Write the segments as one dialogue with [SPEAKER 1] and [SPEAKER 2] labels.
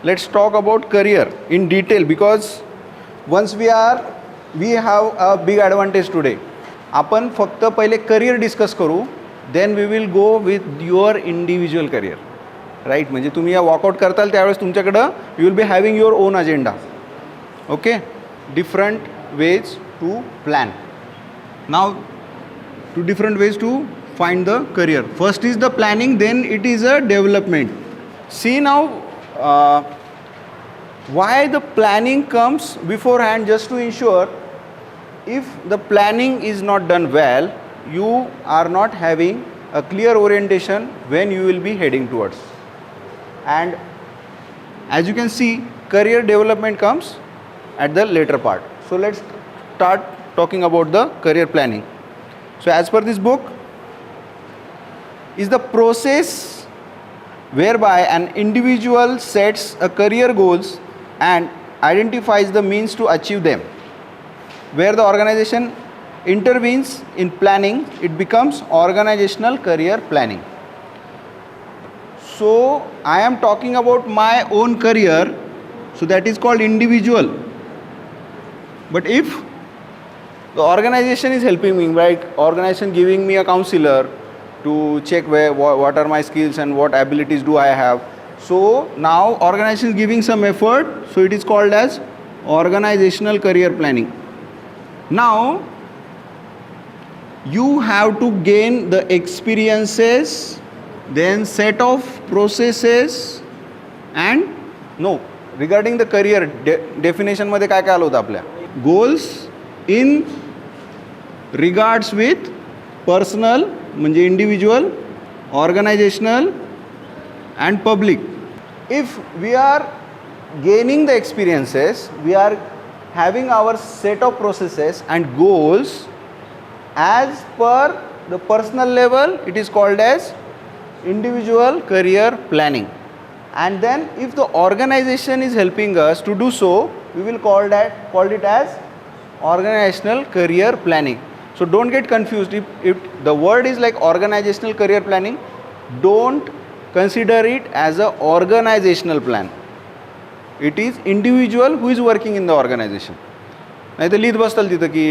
[SPEAKER 1] let's talk about career in detail, because once we have a big advantage today. आपण फक्त पहिले career discuss करू, then we will go with your individual career, right. म्हणजे तुम्ही या walkout करताल त्यावेळेस तुमच्याकडं you will be having your own agenda. Okay, different ways to plan. Now two different ways to find the career. First is the planning, then it is a development. See now why the planning comes beforehand, just to ensure if the planning is not done well, you are not having a clear orientation when you will be heading towards. And as you can see, career development comes at the later part. So let's start talking about the career planning. So as per this book, is the process whereby an individual sets a career goals and identifies the means to achieve them. Where the organization intervenes in planning, it becomes organizational career planning. So I am talking about my own career, so that is called individual. But if the organization is helping me, right, organization giving me a counselor to check what are my skills and what abilities do I have. So now organization is giving some effort, so it is called as organizational career planning. Now you have to gain the experiences, then set of processes, and no, regarding the career definition मध्ये काय काय आलं होतं आपल्या goals in regards with personal म्हणजे individual, organisational and public. If we are gaining the experiences, we are having our set of processes and goals as per the personal level, it is called as individual career planning. And then if the organisation is helping us to do so, we will called it as organisational career planning. So don't get confused. If the word is like organizational career planning, don't consider it as a organizational plan. It is individual who is working in the organization. नाही तर लिहित बसताल तिथं की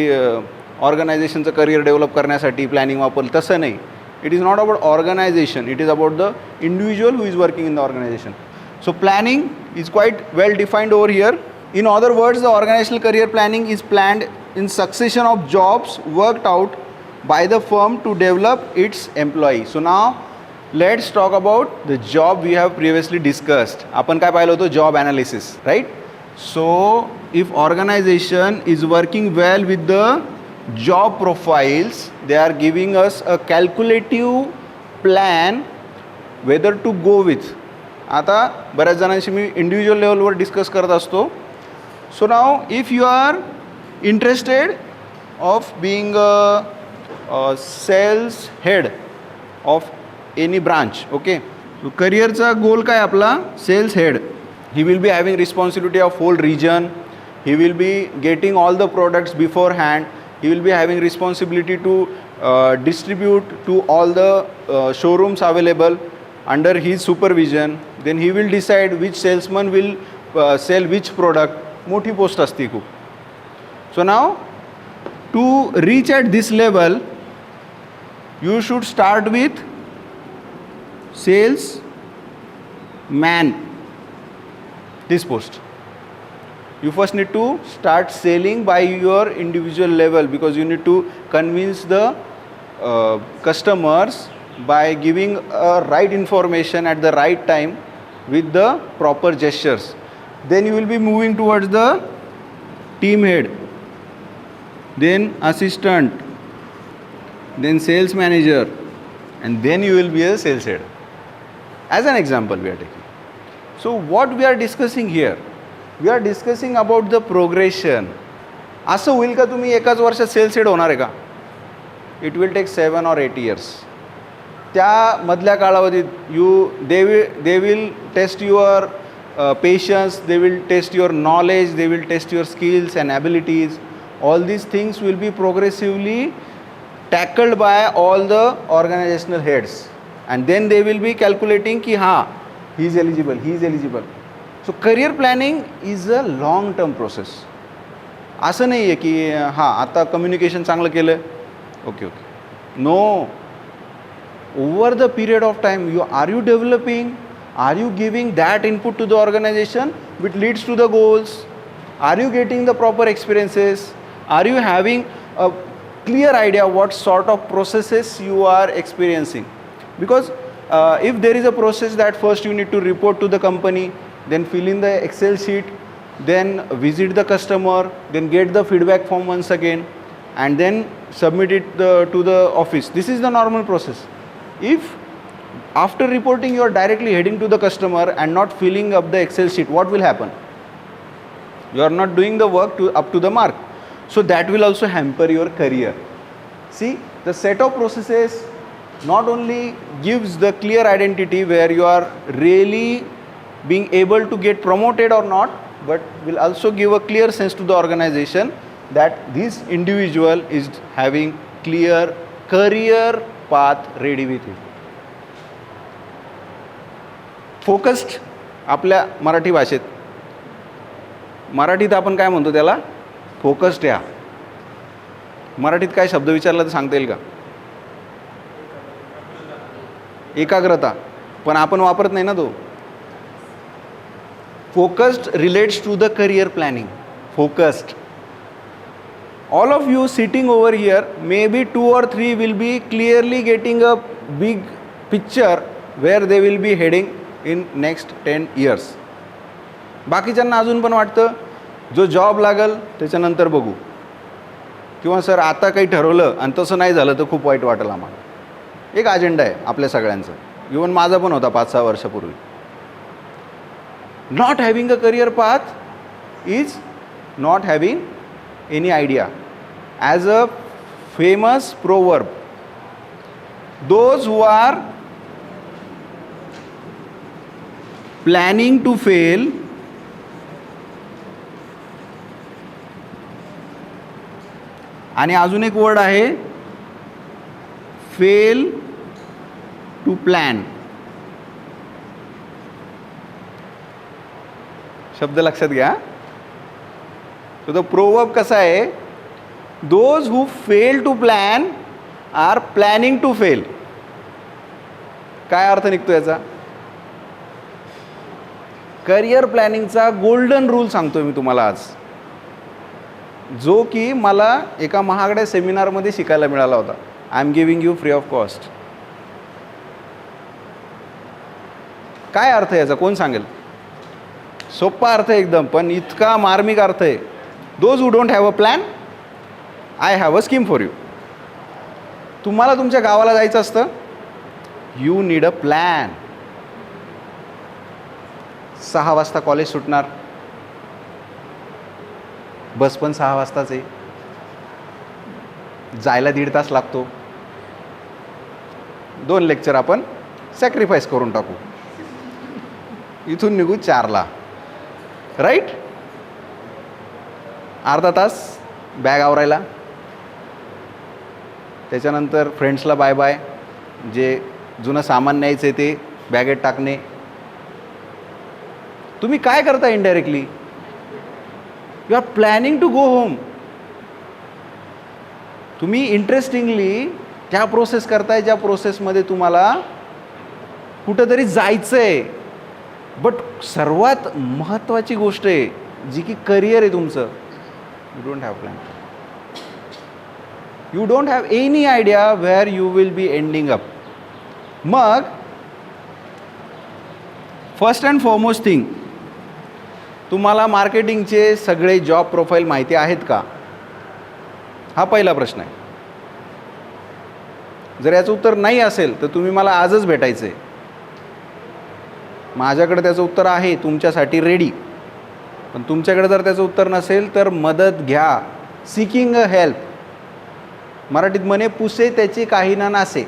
[SPEAKER 1] ऑर्गनायझेशनचं career develop करण्यासाठी planning वापरलं, तसं नाही. It is not about organisation, it is about the individual who is working in the organisation. So planning is quite well defined over here. In other words, the organizational career planning is planned in succession of jobs worked out by the firm to develop its employee. So now let's talk about the job we have previously discussed. आपण काय पाहिलं होतं, job analysis, right? So if organization is working well with the job profiles, they are giving us a calculative plan whether to go with. आता बऱ्याच जणांशी मी individual लेवलवर discuss करत असतो. So now if you are interested of being a sales head of any branch, okay, so careerचा गोल काय आपला, sales head. He will be having responsibility of whole region, he will be getting all the products beforehand, he will be having responsibility to distribute to all the showrooms available under his supervision. Then he will decide which salesman will sell which product. मोठी post असते खूप. So now to reach at this level, you should start with sales man, this post. You first need to start selling by your individual level, because you need to convince the customers by giving right information at the right time with the proper gestures. Then you will be moving towards the team head, then assistant, then sales manager, and then you will be a sales head. As an example we are taking. So what we are discussing here, we are discussing about the progression. असं होईल का तुम्ही एकाच वर्षात cells head होणार आहे का? It will take 7 or 8 years. त्या मधल्या कालावधीत they will test your patience, they will test your knowledge, they will test your skills and abilities. All these things will be progressively tackled by all the organizational heads, and then they will be calculating ki he is eligible. So career planning is a long term process. असं नाही आहे की हां आता communication चांगलं केलं okay okay. No, over the period of time are you developing, are you giving that input to the organisation which leads to the goals, are you getting the proper experiences, are you having a clear idea what sort of processes you are experiencing. Because if there is a process that first you need to report to the company, then fill in the Excel sheet, then visit the customer, then get the feedback form once again, and then submit it to the office. This is the normal process. If after reporting you are directly heading to the customer and not filling up the Excel sheet, what will happen? You are not doing the work up to the mark. So that will also hamper your career. See, the set of processes not only gives the clear identity where you are really being able to get promoted or not, but will also give a clear sense to the organization that this individual is having clear career path ready with him. Focused आपल्या मराठी भाषेत, मराठीत आपण काय म्हणतो त्याला, focused या. मराठीत काय शब्द विचारला तर सांगता येईल का? एकाग्रता, पण आपण वापरत नाही ना तो. Focused relates to the career planning. Focused. All of you sitting over here, maybe 2 or 3 will be clearly getting a big picture where they will be heading in next 10 years. बाकीच्यांना अजून पण वाटतं जो job लागल त्याच्यानंतर बघू, किंवा sir आता काही ठरवलं आणि तसं नाही झालं तर खूप वाईट वाटेल आम्हाला. एक अजेंडा आहे आपल्या सगळ्यांचा, इवन माझा पण होता 5-6 वर्षापूर्वी. Not having a career path is not having any idea. As a famous proverb, those who are planning to fail आणि अजून एक वर्ड आहे फेल टू प्लॅन. शब्द लक्षात घ्या. तो द प्रोवर्ब कसा आहे, those who fail to plan are planning to fail. काय अर्थ निघतो याचा? करिअर प्लॅनिंगचा गोल्डन रूल सांगतोय मी तुम्हाला आज, जो की मला एका महागड्या सेमिनारमध्ये शिकायला मिळाला होता. I am giving you free of cost. काय अर्थ आहे याचा, कोण सांगेल? सोपा अर्थ आहे एकदम, पण इतका मार्मिक अर्थ आहे. Those who don't have a plan, I have a scheme for you. तुम्हाला तुमच्या गावाला जायचं असतं, यू नीड अ प्लॅन. 6 वाजता कॉलेज सुटणार, बस पण 6 वाजताच आहे, जायला 1.5 तास लागतो. 2 लेक्चर आपण सॅक्रिफाईस करून टाकू, इथून निघू 4ला, राईट. अर्धा तास बॅग आवरायला, त्याच्यानंतर फ्रेंड्सला बाय बाय, जे जुनं सामान न्यायचं आहे ते बॅगेत टाकणे. तुम्ही काय करता indirectly? You are planning to go home. तुम्ही इंटरेस्टिंगली त्या प्रोसेस करताय ज्या प्रोसेसमध्ये तुम्हाला कुठंतरी जायचं आहे. बट सर्वात महत्त्वाची गोष्ट आहे जी की करिअर आहे तुमचं, you don't have plan. You don't have any idea where you will be ending up. मग फर्स्ट अँड फॉरमोस्ट थिंग, तुम्हाला मार्केटिंगचे सगळे जॉब प्रोफाईल माहिती आहेत का? हा पहिला प्रश्न आहे. जर याचं उत्तर नाही असेल तर तुम्ही मला आजच भेटायचं आहे. माझ्याकडे त्याचं उत्तर आहे तुमच्यासाठी रेडी. पण तुमच्याकडे जर त्याचं उत्तर नसेल तर मदत घ्या. Seeking a help. मराठीत म्हणे पुसे त्याची काही ना नासे.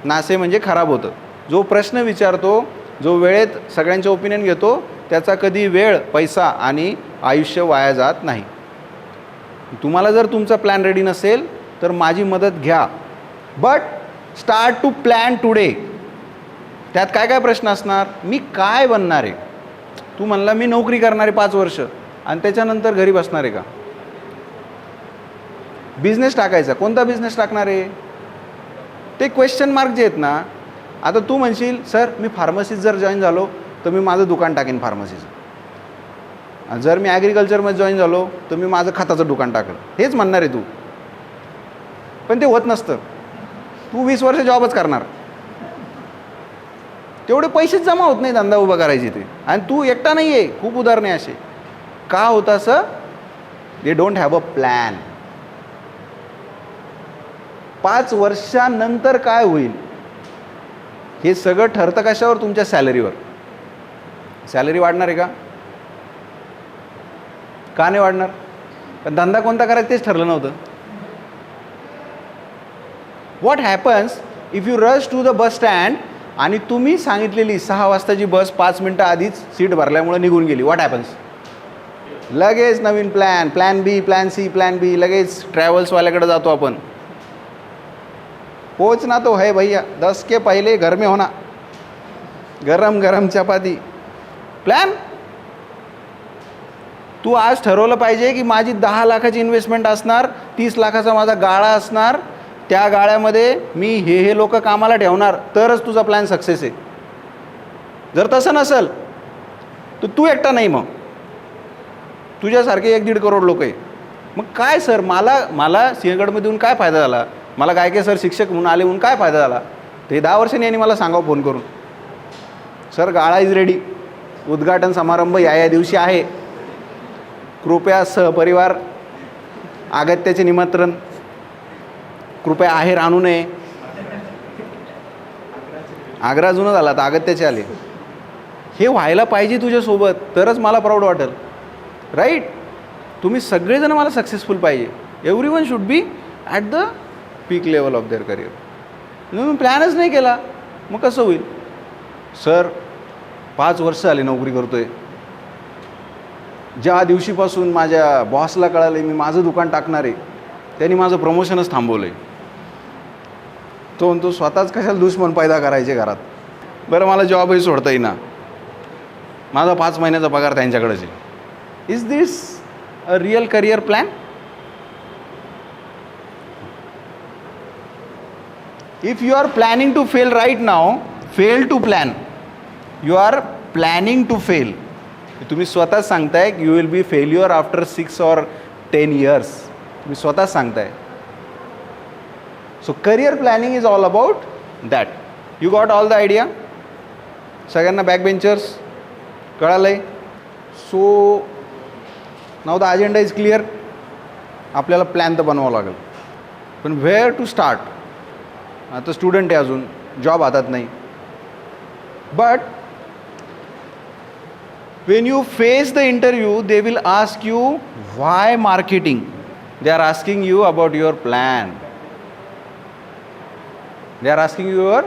[SPEAKER 1] नासे म्हणजे खराब होतं. जो प्रश्न विचारतो, जो वेळेत सगळ्यांचे ओपिनियन घेतो, त्याचा कधी वेळ, पैसा आणि आयुष्य वाया जात नाही. तुम्हाला जर तुमचा प्लॅन रेडी नसेल तर माझी मदत घ्या. But start to plan today. त्यात काय काय प्रश्न असणार? मी काय बनणार आहे? तू म्हणला मी नोकरी करणार आहे 5 वर्ष आणि त्याच्यानंतर घरी बसणार आहे का? बिझनेस टाकायचा, कोणता बिझनेस टाकणार आहे? ते क्वेश्चन मार्क जे आहेत ना. आता तू म्हणशील सर मी फार्मसीत जर जॉईन झालो तर मी माझं दुकान टाकेन फार्मसीचं, जर मी ॲग्रिकल्चरमध्ये जॉईन झालो तर मी माझं खताचं दुकान टाकेन, हेच म्हणणार आहे तू. पण ते होत नसतं. तू 20 वर्ष जॉबच करणार, तेवढे पैसेच जमा होत नाही धंदा उभा करायची ते. आणि तू एकटा नाही आहे, खूप उदाहरणे असे. का होतं असं? They don't have a plan. 5 वर्षानंतर काय होईल हे सगळं ठरतं कशावर? तुमच्या सॅलरीवर. सॅलरी वाढणार आहे का? का नाही वाढणार? पण धंदा कोणता करायचा तेच ठरलं नव्हतं. What happens if you rush to the bus stand आणि तुम्ही सांगितलेली 6 वाजताची बस 5 मिनटं आधीच सीट भरल्यामुळे निघून गेली. What happens? लगेच नवीन प्लॅन, प्लॅन बी, प्लॅन सी, प्लॅन बी, लगेच ट्रॅव्हल्सवाल्याकडे जातो आपण. पहुंचना तो है भैया 10 के पहले घर में होना, गरम गरम चपाती. प्लॅन. तू आज ठरवलं पाहिजे की माझी 10 लाखाची इन्व्हेस्टमेंट असणार, 30 लाखाचा माझा गाळा असणार, त्या गाळ्यामध्ये मी हे लोक कामाला ठेवणार, तरच तुझा प्लॅन सक्सेस आहे. जर तसं नसेल तर तू एकटा नाही, मग तुझ्यासारखे 1-1.5 करोड लोक आहे. मग काय सर मला सिंहगडमध्ये येऊन काय फायदा झाला? मला गायके सर शिक्षक म्हणून आले म्हणून काय फायदा झाला? ते 10 वर्षांनी यांनी मला सांगावं फोन करून, सर गाळा इज रेडी, उद्घाटन समारंभ या दिवशी आहे, कृपया सहपरिवार अगत्याचे निमंत्रण, कृपया आहेर आणू नये. आग्रा जुनं झाला तर अगत्याचे आले. हे व्हायला पाहिजे तुझ्यासोबत, तरच मला प्राऊड वाटेल. राईट? तुम्ही सगळेजण मला सक्सेसफुल पाहिजे. Everyone should be at the peak level of their career. तुम्ही प्लॅनच नाही केला मग कसं होईल? सर 5 वर्ष झाले नोकरी करतोय, ज्या दिवशीपासून माझ्या बॉसला कळालं मी माझं दुकान टाकणार आहे त्यांनी माझं प्रमोशनच थांबवलं आहे. तो म्हणतो स्वतःच कशाला दुश्मन पैदा करायचे घरात. बरं मला जॉबही सोडता येईना, माझा 5 महिन्याचा पगार त्यांच्याकडेच आहे. Is this a real career plan? If you are planning to fail right now, fail to plan. You are planning to fail. तुम्ही स्वतःच सांगताय की you will be failure after 6 or 10 years. तुम्ही स्वतःच सांगताय. So career planning is all about that. You got all the idea? सगळ्यांना backbenchers कळालंय? So now the agenda is clear. आपल्याला प्लॅन तर बनवावं लागेल, पण where to start? आता स्टुडंट आहे, अजून जॉब हातात नाही. But when you face the interview they will ask you why marketing. They are asking you about your plan. They are asking you your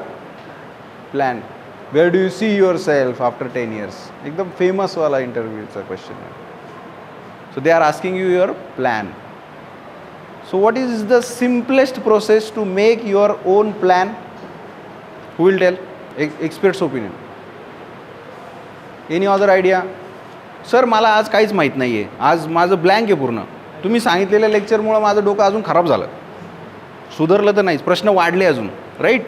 [SPEAKER 1] plan. Where do you see your self after 10 years? एकदम फेमसवाला इंटरव्ह्यूचा question आहे. So they are asking you your plan. So what is the simplest process to make your own plan? Who will tell? Expert's opinion. Any other idea? Sir मला आज काहीच माहीत नाही आहे, आज माझं ब्लँक आहे पूर्ण. तुम्ही सांगितलेल्या लेक्चरमुळं माझं डोकं अजून खराब झालं, सुधारलं तर नाहीच, प्रश्न वाढले अजून. Right?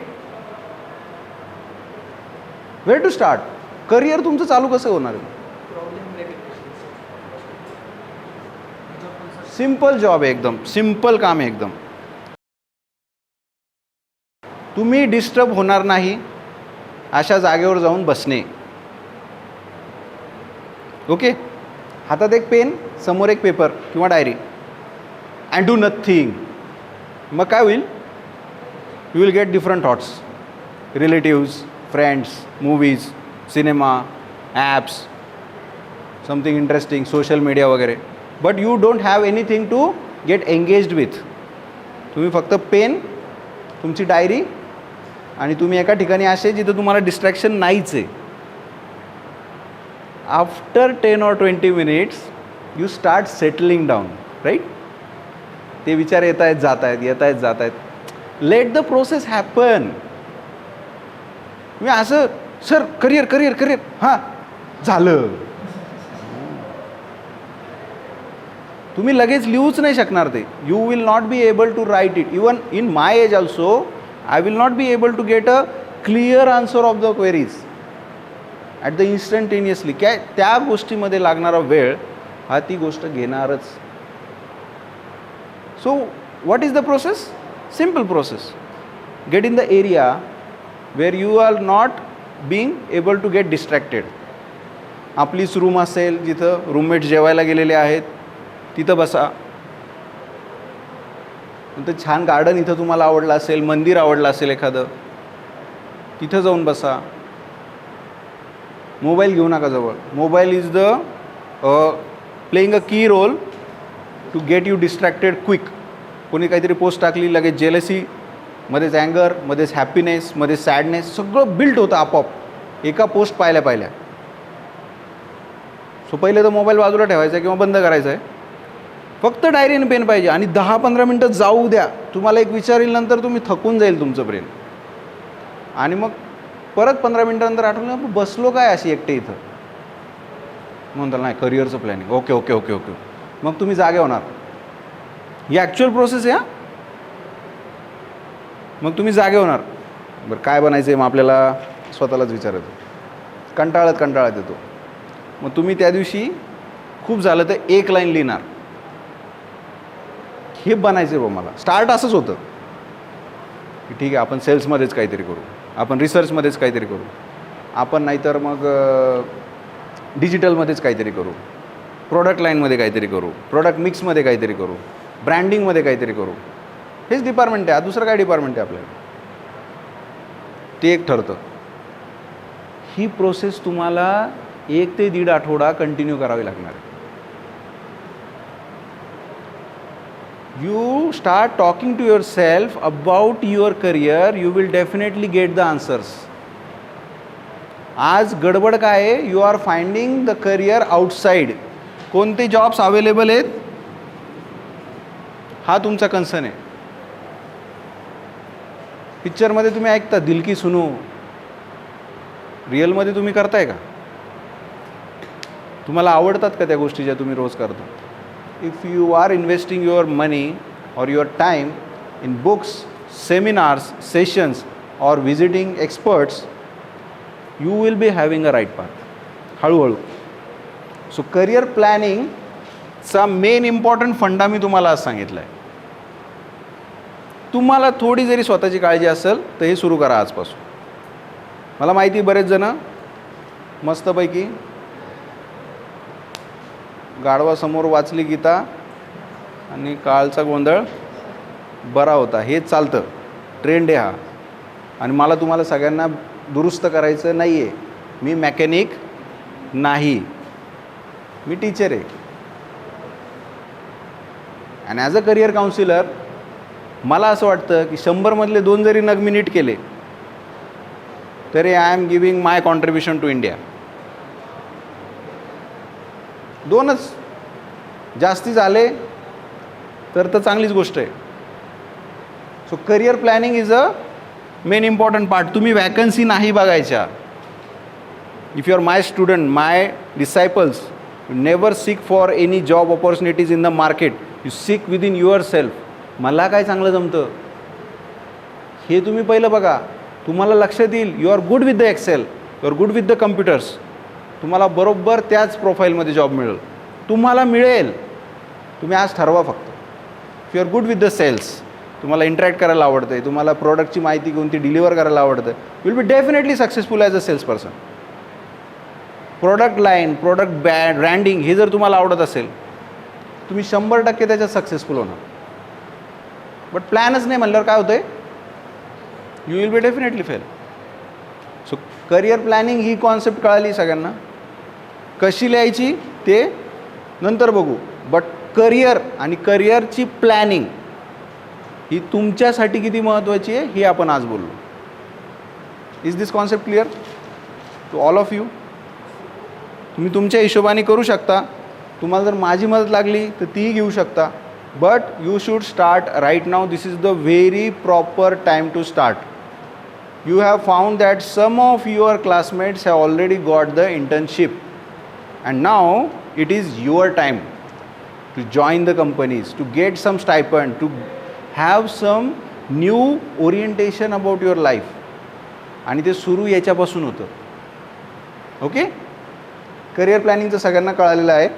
[SPEAKER 1] Where to start? Career तुमचं चालू कसं होणार आहे? सिंपल जॉब आहे, एकदम सिंपल काम आहे एकदम. तुम्ही डिस्टर्ब होणार नाही अशा जागेवर जाऊन बसणे. ओके? हातात एक पेन, समोर एक पेपर किंवा डायरी, अँड डू नथिंग. मग काय होईल? You will get different thoughts, relatives, friends, movies, cinema, apps, something interesting, social media वगैरे. But you don't have anything to get engaged with. तुम्ही फक्त पेन, तुमची डायरी, आणि तुम्ही एका ठिकाणी असे जिथं तुम्हाला डिस्ट्रॅक्शन नाहीच आहे. After 10 or 20 minutes you start settling down. Right? ते विचार येत आहेत जात आहेत, येत आहेत जात आहेत. Let the process happen. तुम्ही असं सर करिअर करिअर करिअर हां झालं तुम्ही लगेच लिहूच नाही शकणार ते. You will not be able to write it. Even in my age also I will not be able to get a clear answer of the queries at the instantaneously. काय त्या गोष्टीमध्ये लागणारा वेळ हा ती गोष्ट घेणारच. So what is the process? Simple process. Get in the area where you are not being able to get distracted. आपलीच रूम असेल जिथं रूममेट जेवायला गेलेले आहेत तिथं बसा. नंतर छान गार्डन इथं तुम्हाला आवडलं असेल, मंदिर आवडलं असेल एखादं, तिथं जाऊन बसा. मोबाईल घेऊ नका जवळ. Mobile is the playing a key role to get you distracted quick. कोणी काहीतरी पोस्ट टाकली लगेच जेलसी, मध्येच अँगर, मध्येच हॅपीनेस, मध्येच सॅडनेस सगळं बिल्ट होतं आपोआप एका पोस्ट पाहिल्या. सो पहिले तर मोबाईल बाजूला ठेवायचा आहे किंवा बंद करायचा आहे. फक्त डायरी आणि पेन पाहिजे आणि 10-15 मिनटं जाऊ द्या. तुम्हाला एक विचार येईल, नंतर तुम्ही थकून जाईल तुमचं ब्रेन. आणि मग परत 15 मिनटानंतर आठवलं बसलो काय अशी एकटे इथं म्हणताल नाही करिअरचं planning. Okay okay okay okay. मग तुम्ही जागे होणार. ही ॲक्च्युअल प्रोसेस आहे. मग तुम्ही जागे होणार. बरं काय बनायचं आहे मग आपल्याला स्वतःलाच विचारत कंटाळत येतो. मग तुम्ही त्या दिवशी खूप झालं तर एक लाईन लिहिणार, हे बनायचं आहे बा मला. स्टार्ट असंच होतं की ठीक आहे आपण सेल्समध्येच काहीतरी करू, आपण रिसर्चमध्येच काहीतरी करू, आपण नाहीतर मग डिजिटलमध्येच काहीतरी करू, प्रोडक्ट लाईनमध्ये काहीतरी करू, प्रोडक्ट मिक्समध्ये काहीतरी करू, ब्रँडिंगमध्ये काहीतरी करू. हेच डिपार्टमेंट आहे. दुसरं काय डिपार्टमेंट आहे आपल्याला? ते एक ठरतं. ही प्रोसेस तुम्हाला 1 ते 1.5 आठवडा कंटिन्यू करावी लागणार आहे. You start talking to yourself about your career, you will definitely get the answers. आज गडबड काय आहे? You are finding the career outside. कोणते जॉब्स अवेलेबल आहेत हा तुमचा कन्सर्न आहे. पिक्चरमध्ये तुम्ही ऐकता दिल की सुनो, रिअलमध्ये तुम्ही करताय का? तुम्हाला आवडतात का त्या गोष्टी ज्या तुम्ही रोज करता? If you are investing your money or your time in books, seminars, sessions or visiting experts, you will be having a right path. हळूहळू. सो करिअर प्लॅनिंगचा मेन इम्पॉर्टंट फंडा मी तुम्हाला आज सांगितला आहे. तुम्हाला थोडी जरी स्वतःची काळजी असेल तर हे सुरू करा आजपासून. मला माहिती आहे बरेच जण मस्तपैकी गाढवासमोर वाचली गीता आणि काळचा गोंधळ बरा होता. हे चालतं, ट्रेंड आहे हा. आणि मला तुम्हाला सगळ्यांना दुरुस्त करायचं नाही आहे. मी मेकॅनिक नाही, मी टीचर आहे. आणि ॲज अ करिअर काउन्सिलर मला असं वाटतं की 100मधले 2 जरी नग मी नीट केले तरी I am giving my contribution to India. 2च जास्ती झाले तर चांगलीच गोष्ट आहे. So career planning is a main important part. तुम्ही वॅकन्सी नाही बघायच्या. If you are my student, my disciples, you never seek for any job opportunities in the market. You seek within your self. मला काय चांगलं जमतं हे तुम्ही पहिलं बघा. तुम्हाला लक्षात येईल you are good with the excel, you are good with the computers. तुम्हाला बरोबर त्याच प्रोफाईलमध्ये जॉब मिळेल. तुम्हाला मिळेल. तुम्ही आज ठरवा फक्त. If you are good with the sales, तुम्हाला इंटरॅक्ट करायला आवडतं आहे, तुम्हाला प्रोडक्टची माहिती घेऊन ती डिलिव्हर करायला आवडतं, will be definitely successful as a sales person. Product line, product branding हे जर तुम्हाला आवडत असेल तुम्ही 100% त्याच्यात सक्सेसफुल होणार. बट प्लॅनच नाही म्हणल्यावर काय होतं आहे? You will be definitely fail. So career planning he concept कळाली सगळ्यांना. कशी लिहायची ते नंतर बघू. बट करिअर आणि करिअरची प्लॅनिंग ही तुमच्यासाठी किती महत्त्वाची आहे हे आपण आज बोललो. Is this concept clear to all of you? तुम्ही तुमच्या हिशोबाने करू शकता. तुम्हाला जर माझी मदत लागली तर तीही घेऊ शकता. But you should start right now. This is the very proper time to start. You have found that some of your classmates have already got the internship and now it is your time. To join the companies, to get some stipend, to have some new orientation about your life. आणि ते सुरू याच्यापासून होतं. Okay, career प्लॅनिंगचं सगळ्यांना कळालेलं आहे.